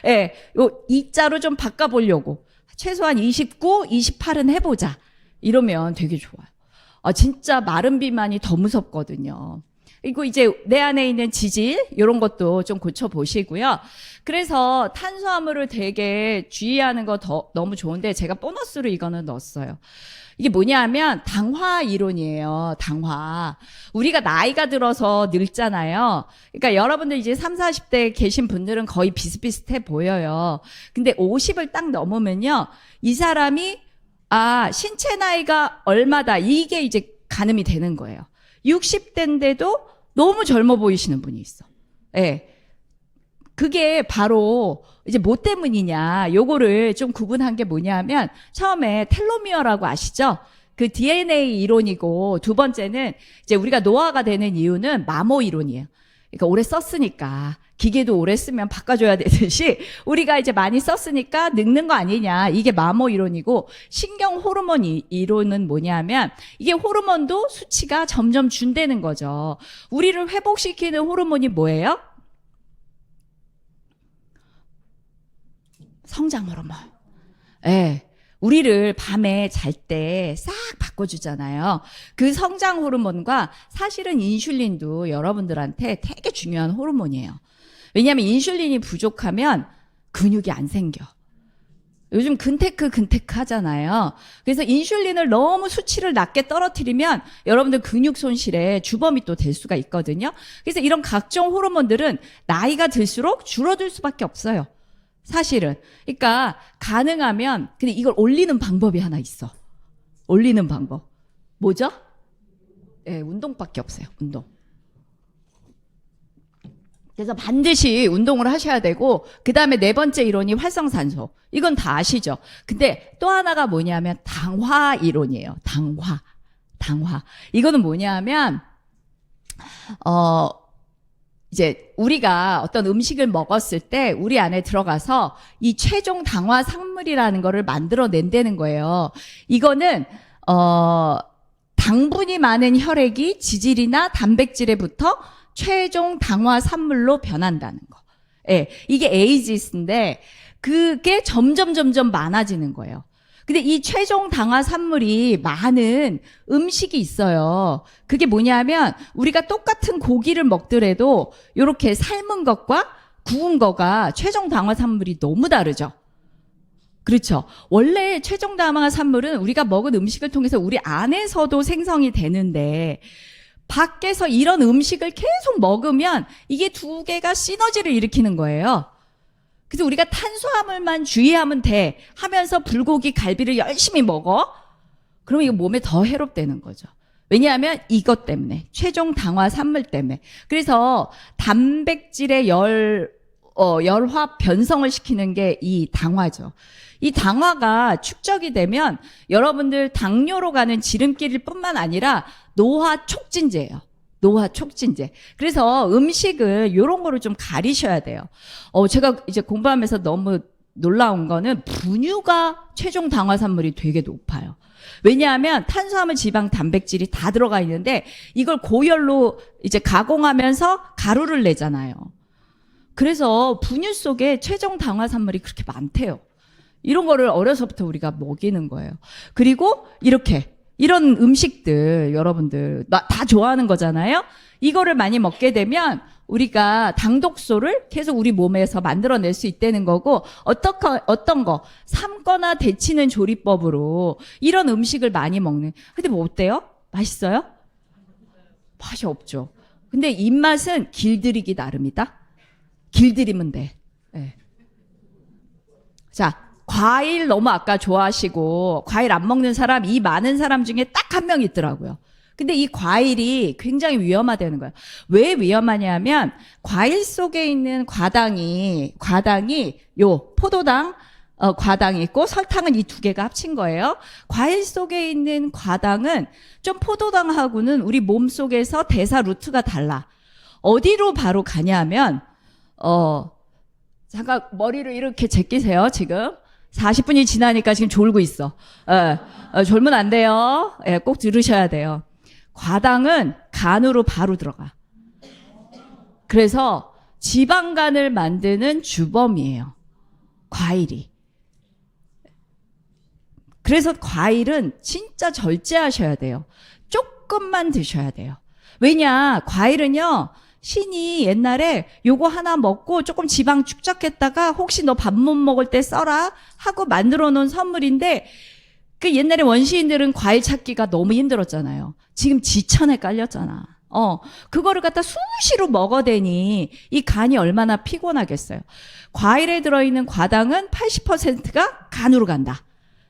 예, 네, 요 2자로 좀 바꿔보려고. 최소한 29, 28은 해보자. 이러면 되게 좋아요. 진짜 마른 비만이 더 무섭거든요. 그리고 이제 내 안에 있는 지질 이런 것도 좀 고쳐보시고요. 그래서 탄수화물을 되게 주의하는 거 너무 좋은데 제가 보너스로 이거는 넣었어요. 이게 뭐냐면 당화 이론이에요. 당화. 우리가 나이가 들어서 늙잖아요. 그러니까 여러분들 이제 30, 40대 계신 분들은 거의 비슷비슷해 보여요. 근데 50을 딱 넘으면요. 이 사람이 신체 나이가 얼마다 이게 이제 가늠이 되는 거예요. 60대인데도 너무 젊어 보이시는 분이 있어. 예. 그게 바로 이제 뭐 때문이냐, 요거를 좀 구분한 게 뭐냐면, 처음에 텔로미어라고 아시죠? 그 DNA 이론이고, 두 번째는 이제 우리가 노화가 되는 이유는 마모 이론이에요. 그러니까 오래 썼으니까, 기계도 오래 쓰면 바꿔줘야 되듯이, 우리가 이제 많이 썼으니까 늙는 거 아니냐, 이게 마모 이론이고, 신경 호르몬 이론은 뭐냐면, 이게 호르몬도 수치가 점점 준다는 거죠. 우리를 회복시키는 호르몬이 뭐예요? 성장 호르몬. 예. 우리를 밤에 잘 때 싹 바꿔주잖아요. 그 성장 호르몬과 사실은 인슐린도 여러분들한테 되게 중요한 호르몬이에요. 왜냐하면 인슐린이 부족하면 근육이 안 생겨. 요즘 근테크 하잖아요. 그래서 인슐린을 너무 수치를 낮게 떨어뜨리면 여러분들 근육 손실에 주범이 또 될 수가 있거든요. 그래서 이런 각종 호르몬들은 나이가 들수록 줄어들 수밖에 없어요. 사실은. 그러니까 가능하면 근데 이걸 올리는 방법이 하나 있어. 올리는 방법. 뭐죠? 네, 운동밖에 없어요. 운동. 그래서 반드시 운동을 하셔야 되고 그다음에 네 번째 이론이 활성산소. 이건 다 아시죠? 근데 또 하나가 뭐냐면 당화 이론이에요. 당화. 이거는 뭐냐면 이제 우리가 어떤 음식을 먹었을 때 우리 안에 들어가서 이 최종 당화 산물이라는 거를 만들어낸다는 거예요. 이거는 당분이 많은 혈액이 지질이나 단백질에 붙어 최종 당화 산물로 변한다는 거. 예, 이게 에이지스인데 그게 점점 많아지는 거예요. 근데 이 최종 당화 산물이 많은 음식이 있어요. 그게 뭐냐면 우리가 똑같은 고기를 먹더라도 이렇게 삶은 것과 구운 거가 최종 당화 산물이 너무 다르죠. 그렇죠. 원래 최종 당화 산물은 우리가 먹은 음식을 통해서 우리 안에서도 생성이 되는데 밖에서 이런 음식을 계속 먹으면 이게 두 개가 시너지를 일으키는 거예요. 그래서 우리가 탄수화물만 주의하면 돼 하면서 불고기, 갈비를 열심히 먹어? 그러면 이거 몸에 더 해롭다는 거죠. 왜냐하면 이것 때문에, 최종 당화 산물 때문에. 그래서 단백질의 열화 변성을 시키는 게 이 당화죠. 이 당화가 축적이 되면 여러분들 당뇨로 가는 지름길일 뿐만 아니라 노화 촉진제예요. 노화 촉진제. 그래서 음식을 이런 거를 좀 가리셔야 돼요. 제가 이제 공부하면서 너무 놀라운 거는 분유가 최종 당화산물이 되게 높아요. 왜냐하면 탄수화물, 지방, 단백질이 다 들어가 있는데 이걸 고열로 이제 가공하면서 가루를 내잖아요. 그래서 분유 속에 최종 당화산물이 그렇게 많대요. 이런 거를 어려서부터 우리가 먹이는 거예요. 그리고 이런 음식들 여러분들 다 좋아하는 거잖아요. 이거를 많이 먹게 되면 우리가 당독소를 계속 우리 몸에서 만들어낼 수 있다는 거고 어떤 거 삶거나 데치는 조리법으로 이런 음식을 많이 먹는. 근데 뭐 어때요? 맛있어요? 맛이 없죠. 근데 입맛은 길들이기 나름이다. 길들이면 돼. 네. 자, 과일 너무 아까 좋아하시고 과일 안 먹는 사람 이 많은 사람 중에 딱 한 명 있더라고요. 근데 이 과일이 굉장히 위험하다는 거예요. 왜 위험하냐면 과일 속에 있는 과당이 요 포도당 과당이 있고 설탕은 이 두 개가 합친 거예요. 과일 속에 있는 과당은 좀 포도당하고는 우리 몸 속에서 대사 루트가 달라. 어디로 바로 가냐면 잠깐 머리를 이렇게 제끼세요. 지금 40분이 지나니까 지금 졸고 있어. 졸면 안 돼요. 꼭 들으셔야 돼요. 과당은 간으로 바로 들어가. 그래서 지방간을 만드는 주범이에요. 과일이. 그래서 과일은 진짜 절제하셔야 돼요. 조금만 드셔야 돼요. 왜냐, 과일은요, 신이 옛날에 요거 하나 먹고 조금 지방 축적했다가 혹시 너 밥 못 먹을 때 써라 하고 만들어 놓은 선물인데, 그 옛날에 원시인들은 과일 찾기가 너무 힘들었잖아요. 지금 지천에 깔렸잖아. 그거를 갖다 수시로 먹어대니 이 간이 얼마나 피곤하겠어요. 과일에 들어있는 과당은 80%가 간으로 간다.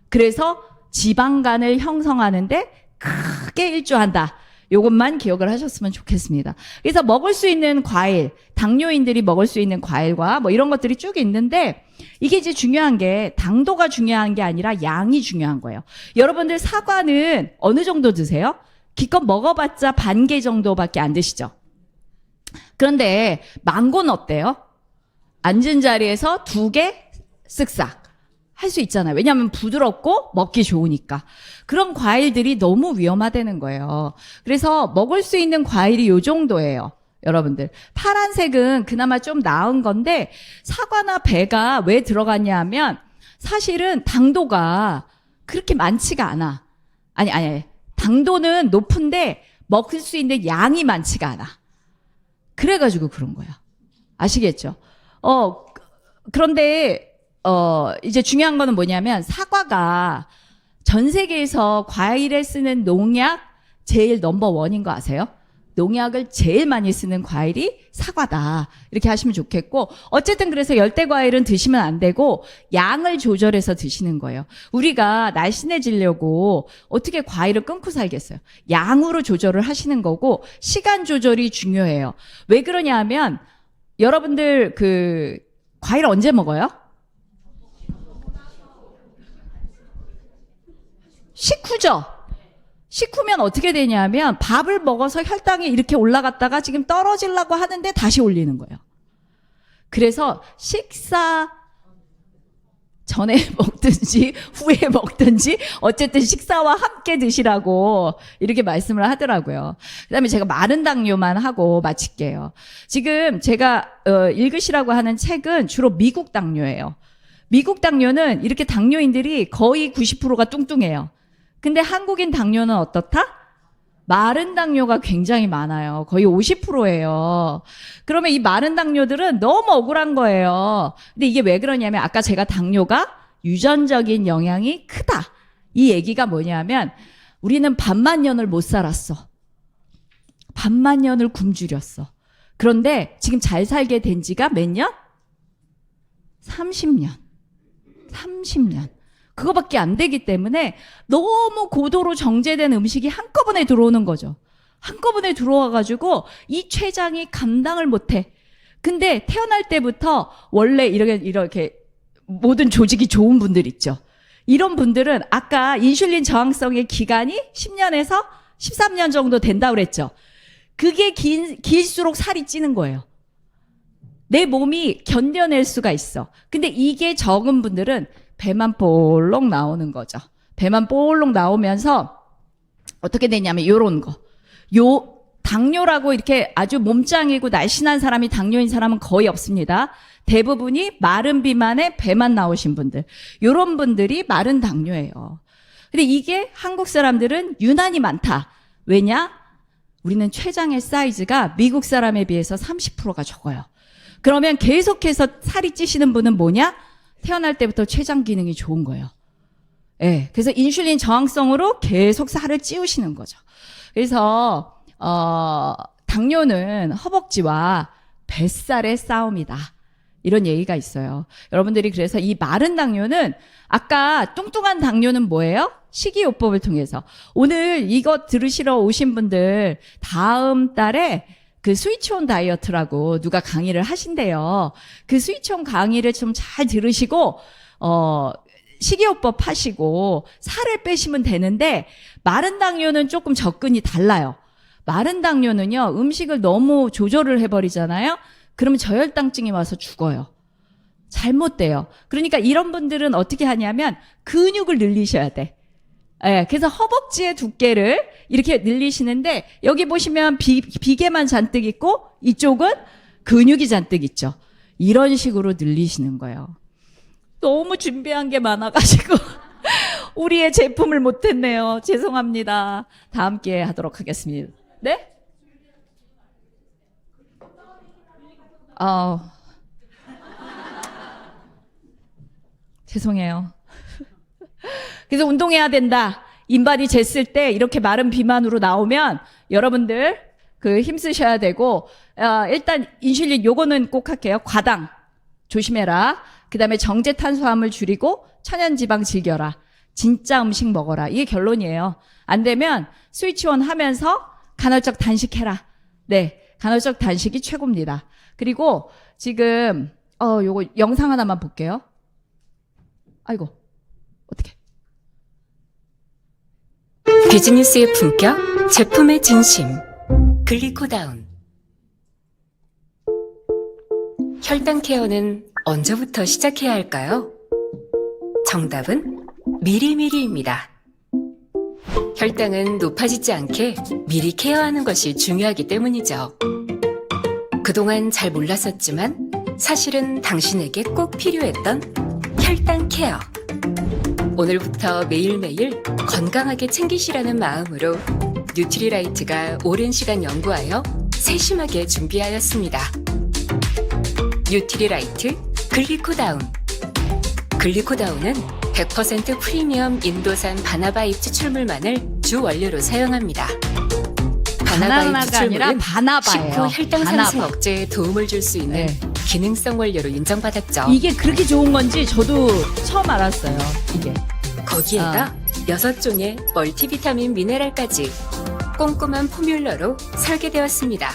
그래서 지방간을 형성하는데 크게 일조한다. 요것만 기억을 하셨으면 좋겠습니다. 그래서 먹을 수 있는 과일, 당뇨인들이 먹을 수 있는 과일과 뭐 이런 것들이 쭉 있는데, 이게 이제 중요한 게 당도가 중요한 게 아니라 양이 중요한 거예요. 여러분들 사과는 어느 정도 드세요? 기껏 먹어봤자 반 개 정도밖에 안 드시죠? 그런데 망고는 어때요? 앉은 자리에서 2개 쓱싹 할 수 있잖아요. 왜냐하면 부드럽고 먹기 좋으니까. 그런 과일들이 너무 위험하다는 거예요. 그래서 먹을 수 있는 과일이 요 정도예요. 여러분들. 파란색은 그나마 좀 나은 건데, 사과나 배가 왜 들어갔냐 하면 사실은 당도가 그렇게 많지가 않아. 아니. 당도는 높은데 먹을 수 있는 양이 많지가 않아. 그래가지고 그런 거야. 아시겠죠? 그런데 이제 중요한 거는 뭐냐면, 사과가 전 세계에서 과일에 쓰는 농약 제일 넘버 1인 거 아세요? 농약을 제일 많이 쓰는 과일이 사과다. 이렇게 하시면 좋겠고, 어쨌든 그래서 열대 과일은 드시면 안 되고 양을 조절해서 드시는 거예요. 우리가 날씬해지려고 어떻게 과일을 끊고 살겠어요? 양으로 조절을 하시는 거고, 시간 조절이 중요해요. 왜 그러냐 하면, 여러분들 과일 언제 먹어요? 식후죠. 식후면 어떻게 되냐면 밥을 먹어서 혈당이 이렇게 올라갔다가 지금 떨어지려고 하는데 다시 올리는 거예요. 그래서 식사 전에 먹든지 후에 먹든지 어쨌든 식사와 함께 드시라고 이렇게 말씀을 하더라고요. 그다음에 제가 마른 당뇨만 하고 마칠게요. 지금 제가 읽으시라고 하는 책은 주로 미국 당뇨예요. 미국 당뇨는 이렇게 당뇨인들이 거의 90%가 뚱뚱해요. 근데 한국인 당뇨는 어떻다? 마른 당뇨가 굉장히 많아요. 거의 50%예요. 그러면 이 마른 당뇨들은 너무 억울한 거예요. 근데 이게 왜 그러냐면, 아까 제가 당뇨가 유전적인 영향이 크다. 이 얘기가 뭐냐면, 우리는 반만 년을 못 살았어. 반만 년을 굶주렸어. 그런데 지금 잘 살게 된 지가 몇 년? 30년. 30년. 그거밖에 안 되기 때문에 너무 고도로 정제된 음식이 한꺼번에 들어오는 거죠. 한꺼번에 들어와가지고 이 췌장이 감당을 못해. 근데 태어날 때부터 원래 이렇게 모든 조직이 좋은 분들 있죠. 이런 분들은 아까 인슐린 저항성의 기간이 10년에서 13년 정도 된다고 그랬죠. 그게 길수록 살이 찌는 거예요. 내 몸이 견뎌낼 수가 있어. 근데 이게 적은 분들은 배만 볼록 나오는 거죠. 배만 볼록 나오면서 어떻게 되냐면 요런 거. 당뇨라고 이렇게 아주 몸짱이고 날씬한 사람이 당뇨인 사람은 거의 없습니다. 대부분이 마른 비만에 배만 나오신 분들. 요런 분들이 마른 당뇨예요. 근데 이게 한국 사람들은 유난히 많다. 왜냐? 우리는 췌장의 사이즈가 미국 사람에 비해서 30%가 적어요. 그러면 계속해서 살이 찌시는 분은 뭐냐? 태어날 때부터 췌장 기능이 좋은 거예요. 예. 그래서 인슐린 저항성으로 계속 살을 찌우시는 거죠. 그래서, 당뇨는 허벅지와 뱃살의 싸움이다. 이런 얘기가 있어요. 여러분들이 그래서 이 마른 당뇨는, 아까 뚱뚱한 당뇨는 뭐예요? 식이요법을 통해서. 오늘 이거 들으시러 오신 분들 다음 달에 그 스위치온 다이어트라고 누가 강의를 하신대요. 그 스위치온 강의를 좀 잘 들으시고 식이요법 하시고 살을 빼시면 되는데, 마른 당뇨는 조금 접근이 달라요. 마른 당뇨는요, 음식을 너무 조절을 해버리잖아요. 그러면 저혈당증이 와서 죽어요. 잘못돼요. 그러니까 이런 분들은 어떻게 하냐면 근육을 늘리셔야 돼. 예, 그래서 허벅지의 두께를 이렇게 늘리시는데, 여기 보시면 비계만 잔뜩 있고 이쪽은 근육이 잔뜩 있죠. 이런 식으로 늘리시는 거예요. 너무 준비한 게 많아가지고 우리의 제품을 못했네요. 죄송합니다. 다음 기회에 하도록 하겠습니다. 네? 죄송해요. 그래서 운동해야 된다. 인바디 쟀을 때 이렇게 마른 비만으로 나오면 여러분들 힘쓰셔야 되고, 일단 인슐린 요거는 꼭 할게요. 과당 조심해라. 그 다음에 정제 탄수화물 줄이고 천연지방 즐겨라. 진짜 음식 먹어라. 이게 결론이에요. 안 되면 스위치온 하면서 간헐적 단식해라. 네, 간헐적 단식이 최고입니다. 그리고 지금 요거 영상 하나만 볼게요. 아이고, 어떡해. 비즈니스의 품격, 제품의 진심. 글리코다운. 혈당 케어는 언제부터 시작해야 할까요? 정답은 미리미리입니다. 혈당은 높아지지 않게 미리 케어하는 것이 중요하기 때문이죠. 그동안 잘 몰랐었지만 사실은 당신에게 꼭 필요했던 혈당 케어. 오늘부터 매일매일 건강하게 챙기시라는 마음으로 뉴트리라이트가 오랜 시간 연구하여 세심하게 준비하였습니다. 뉴트리라이트 글리코다운. 글리코다운은 100% 프리미엄 인도산 바나바잎 추출물만을 주 원료로 사용합니다. 바나바잎 추출물은 바나바예요. 식후 혈당 상승 억제에 도움을 줄 수 있는 기능성 원료로 인정받았죠. 이게 그렇게 좋은 건지 저도 처음 알았어요. 이게. 거기에다 6종의 멀티비타민 미네랄까지 꼼꼼한 포뮬러로 설계되었습니다.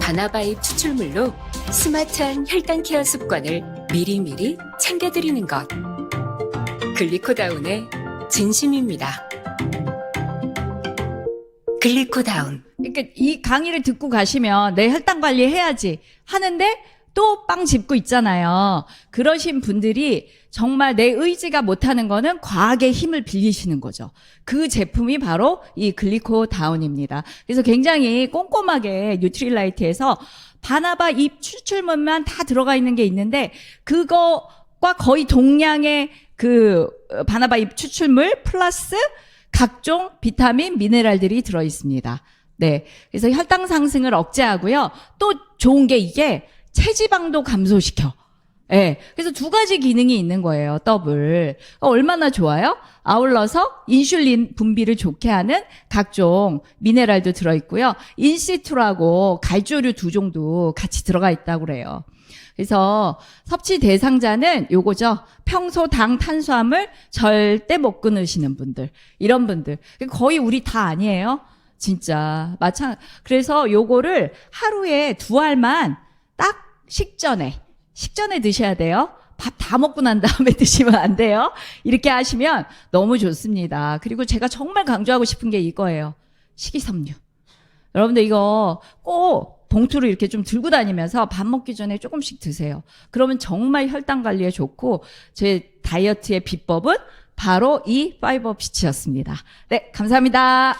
바나바잎 추출물로 스마트한 혈당 케어 습관을 미리미리 챙겨드리는 것. 글리코다운의 진심입니다. 글리코다운. 그러니까 이 강의를 듣고 가시면 내 혈당 관리 해야지 하는데 또 빵 짚고 있잖아요. 그러신 분들이 정말 내 의지가 못하는 거는 과학의 힘을 빌리시는 거죠. 그 제품이 바로 이 글리코다운입니다. 그래서 굉장히 꼼꼼하게 뉴트릴라이트에서 바나바 잎 추출물만 다 들어가 있는 게 있는데 그거과 거의 동량의 바나바 잎 추출물 플러스 각종 비타민, 미네랄들이 들어 있습니다. 네. 그래서 혈당 상승을 억제하고요. 또 좋은 게 이게 체지방도 감소시켜. 네. 그래서 두 가지 기능이 있는 거예요. 더블. 얼마나 좋아요? 아울러서 인슐린 분비를 좋게 하는 각종 미네랄도 들어있고요. 인시투라고 갈조류 2종도 같이 들어가 있다고 그래요. 그래서 섭취 대상자는 요거죠. 평소 당 탄수화물 절대 못 끊으시는 분들. 이런 분들. 거의 우리 다 아니에요? 진짜. 그래서 요거를 하루에 2알만 딱 식전에 드셔야 돼요. 밥 다 먹고 난 다음에 드시면 안 돼요. 이렇게 하시면 너무 좋습니다. 그리고 제가 정말 강조하고 싶은 게 이거예요. 식이섬유. 여러분들 이거 꼭 봉투를 이렇게 좀 들고 다니면서 밥 먹기 전에 조금씩 드세요. 그러면 정말 혈당 관리에 좋고 제 다이어트의 비법은 바로 이 파이버 피치였습니다. 네, 감사합니다.